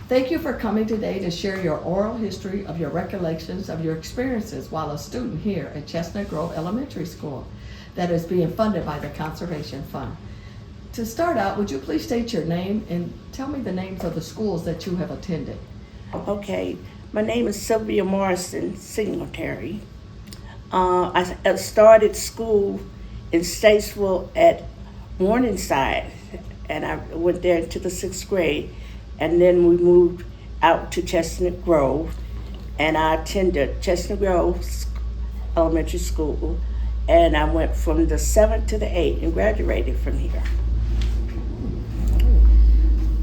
Thank you for coming today to share your oral history of your recollections of your experiences while a student here at Chestnut Grove Elementary School that is being funded by the Conservation Fund. To start out, would you please state your name and tell me the names of the schools that you have attended? Okay, my name is Sylvia Morrison, Singletary. I started school in Statesville at Morningside, and I went there into the 6th grade, and then we moved out to Chestnut Grove, and I attended Chestnut Grove Elementary School, and I went from the 7th to the 8th and graduated from here.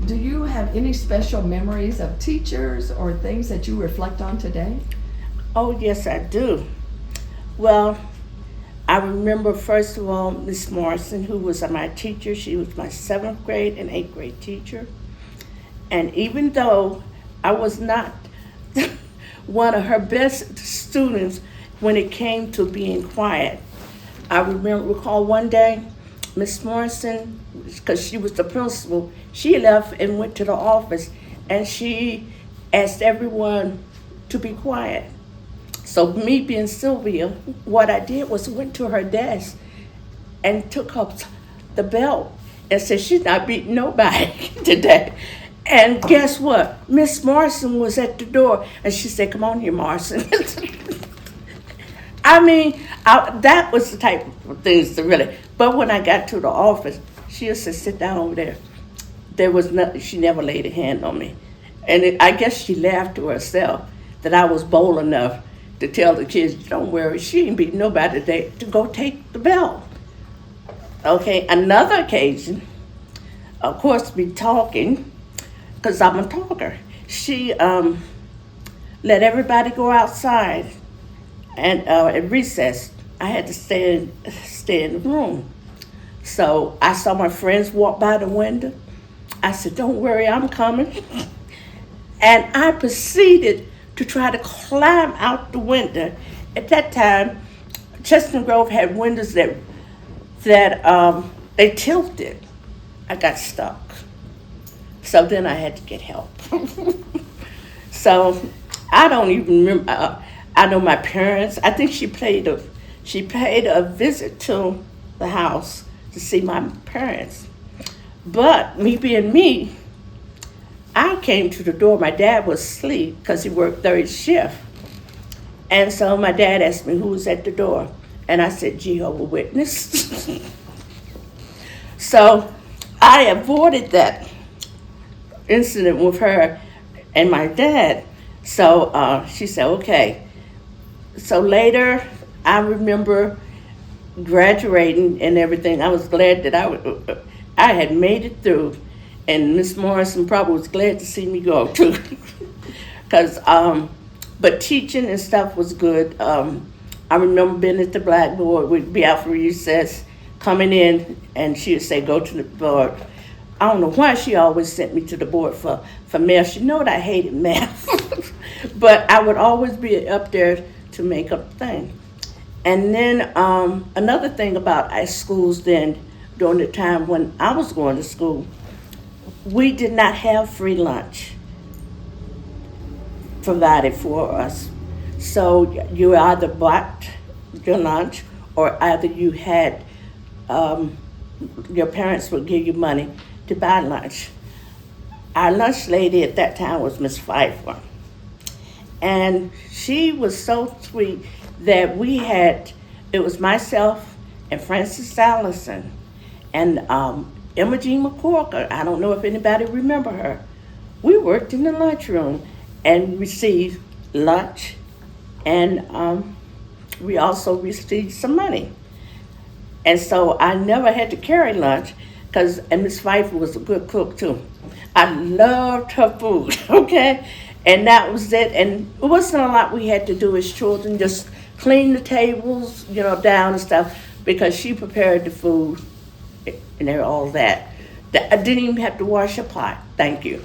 Do you have any special memories of teachers or things that you reflect on today? Oh, yes, I do. Well, I remember, first of all, Miss Morrison, who was my teacher. She was my 7th grade and 8th grade teacher. And even though I was not one of her best students when it came to being quiet, I recall one day, Miss Morrison, because she was the principal, she left and went to the office, and she asked everyone to be quiet. So me being Sylvia, what I did was went to her desk and took up the belt and said, she's not beating nobody today. And guess what? Miss Morrison was at the door, and she said, come on here, Morrison. I mean, that was the type of things to really. But when I got to the office, she just said, sit down over there. There was nothing, she never laid a hand on me. And I guess she laughed to herself that I was bold enough to tell the kids, don't worry, she ain't beating nobody today, to go take the belt. Okay, another occasion, of course, be talking, because I'm a talker. She let everybody go outside, and at recess, I had to stay in the room. So I saw my friends walk by the window. I said, don't worry, I'm coming. And I proceeded to try to climb out the window. At that time, Chestnut Grove had windows that they tilted. I got stuck. So then I had to get help. So I don't even remember. I know my parents. I think she paid a visit to the house to see my parents. But me being me, I came to the door. My dad was asleep because he worked third shift. And so my dad asked me who was at the door. And I said, Jehovah's Witness. So I avoided that incident with her and my dad. So she said, okay. So later, I remember graduating and everything. I was glad that I had made it through. And Miss Morrison probably was glad to see me go too. But teaching and stuff was good. I remember being at the blackboard. We'd be out for recess, coming in, and she would say, go to the board. I don't know why she always sent me to the board for math. She knew that I hated math. But I would always be up there to make up the thing. And then another thing about our schools then, during the time when I was going to school, we did not have free lunch provided for us. So you either bought your lunch or either you had, your parents would give you money to buy lunch. Our lunch lady at that time was Miss Pfeiffer. And she was so sweet that it was myself and Frances Allison and Emma Jean McCorker. I don't know if anybody remember her. We worked in the lunchroom and received lunch, and we also received some money. And so I never had to carry lunch, and Miss Pfeiffer was a good cook too. I loved her food, okay? And that was it. And it wasn't a lot we had to do as children, just clean the tables, down and stuff, because she prepared the food and all that. I didn't even have to wash a pot. Thank you.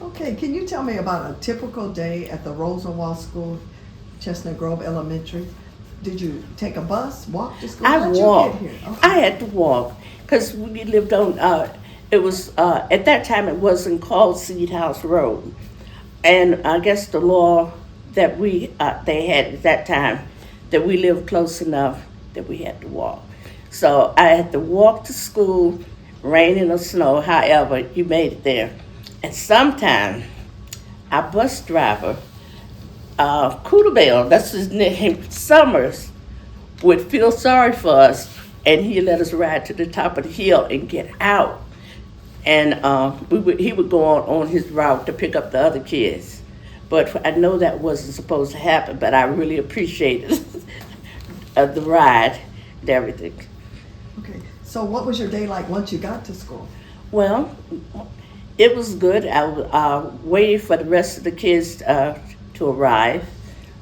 Okay, can you tell me about a typical day at the Rosenwald School, Chestnut Grove Elementary? Did you take a bus, walk to school? I How'd walked. you get here? Okay. I had to walk because we lived on It was, at that time, it wasn't called Seed House Road. And I guess the law that they had at that time, that we lived close enough that we had to walk. So I had to walk to school, rain or snow, however, you made it there. And sometime, our bus driver, Cooterbell, that's his name, Summers, would feel sorry for us, and he'd let us ride to the top of the hill and get out. And he would go on his route to pick up the other kids. But I know that wasn't supposed to happen, but I really appreciated the ride and everything. Okay. So what was your day like once you got to school? Well, it was good. I waited for the rest of the kids to arrive.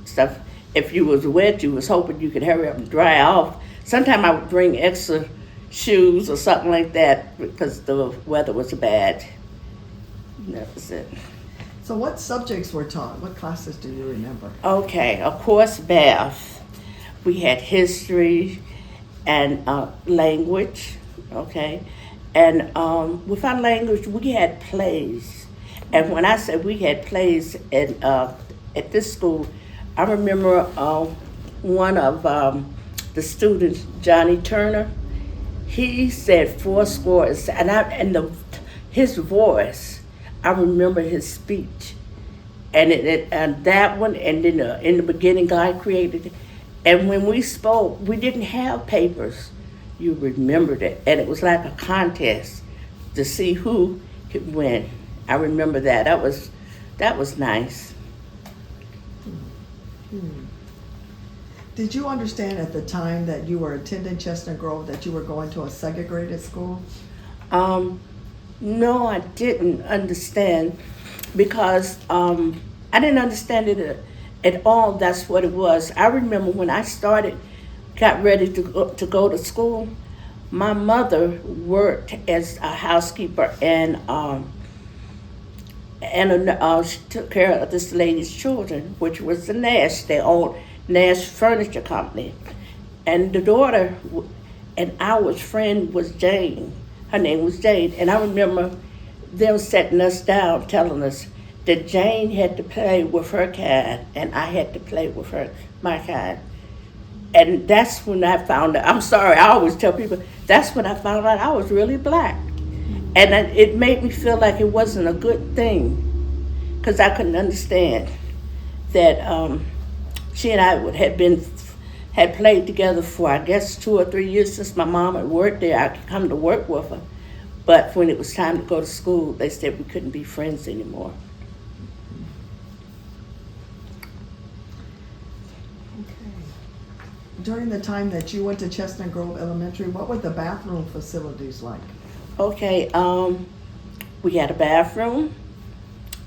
Stuff. If you was wet, you was hoping you could hurry up and dry off. Sometimes I would bring extra shoes or something like that because the weather was bad. And that was it. So what subjects were taught? What classes do you remember? Okay, of course, math. We had history and language, okay? And with our language, we had plays. And when I said we had plays at this school, I remember one of the students, Johnny Turner, he said 4 scores, and his voice, I remember his speech, and that one, and then in the beginning, God created it. And when we spoke, we didn't have papers. You remembered it, and it was like a contest to see who could win. I remember that. That was nice. Did you understand at the time that you were attending Chestnut Grove that you were going to a segregated school? No, I didn't understand because I didn't understand it at all. That's what it was. I remember when I got ready to go to school, my mother worked as a housekeeper and she took care of this lady's children, which was the Nash. They owned Nash Furniture Company. And the daughter and our friend was Jane. Her name was Jane. And I remember them setting us down, telling us that Jane had to play with her kind and I had to play with my kind. And that's when I found out, I'm sorry, I always tell people, that's when I found out I was really black. And it made me feel like it wasn't a good thing because I couldn't understand that she and I had played together for, I guess, 2 or 3 years since my mom had worked there. I could come to work with her. But when it was time to go to school, they said we couldn't be friends anymore. During the time that you went to Chestnut Grove Elementary, what were the bathroom facilities like? Okay, we had a bathroom.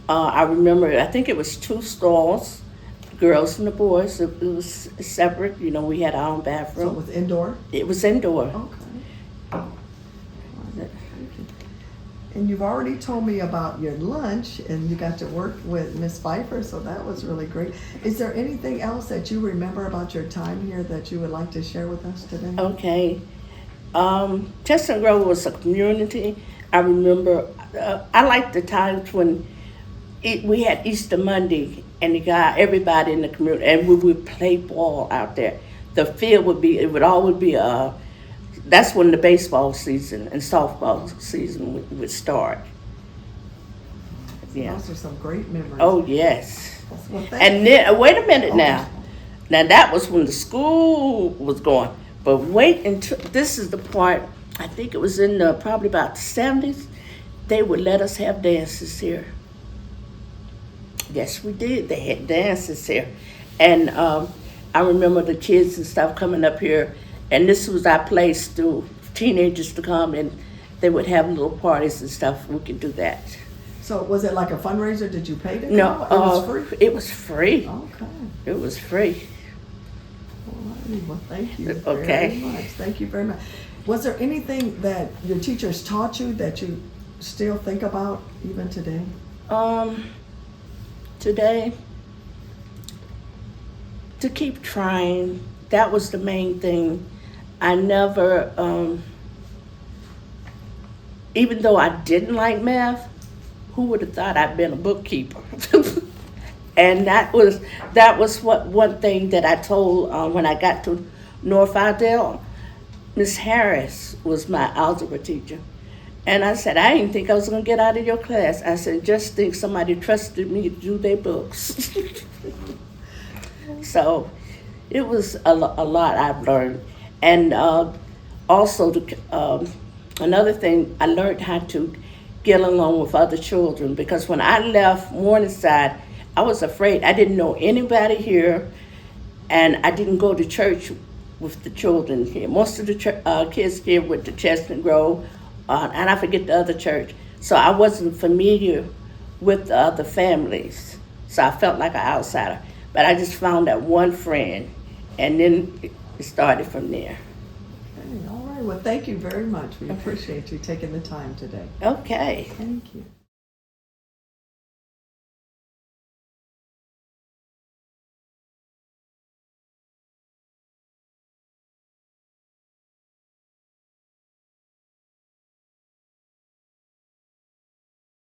I remember, I think it was 2 stalls, girls and the boys. It was separate, we had our own bathroom. So it was indoor? It was indoor. Okay. And you've already told me about your lunch, and you got to work with Miss Pfeiffer, so that was really great. Is there anything else that you remember about your time here that you would like to share with us today? Okay. Chestnut Grove was a community. I remember, I liked the times when we had Easter Monday, and everybody in the community, and we would play ball out there. The field would always be that's when the baseball season and softball season would start. Yeah. Those are some great memories. Oh, yes. Well, And then, wait a minute now. Now, that was when the school was going. But wait until, this is the part, I think it was in probably about the 70s, they would let us have dances here. Yes, we did. They had dances here. And I remember the kids and stuff coming up here, and this was our place to teenagers to come, and they would have little parties and stuff. We could do that. So was it like a fundraiser? Did you pay to go? No, It was free? it was free. Okay. It was free. All right. Well, thank you Okay. very much. Thank you very much. Was there anything that your teachers taught you that you still think about even today? Today, to keep trying, that was the main thing. I never, even though I didn't like math, who would have thought I'd been a bookkeeper? And that was what one thing that I told when I got to North Idell. Miss Harris was my algebra teacher. And I said, I didn't think I was going to get out of your class. I said, just think somebody trusted me to do their books. So it was a lot I've learned. And also, another thing, I learned how to get along with other children, because when I left Morningside, I was afraid. I didn't know anybody here, and I didn't go to church with the children here. Most of the kids here went to Chestnut Grove, and I forget the other church. So I wasn't familiar with the other families. So I felt like an outsider. But I just found that one friend, and then it started from there. Okay, all right. Well, thank you very much. We appreciate you taking the time today. Okay. Thank you.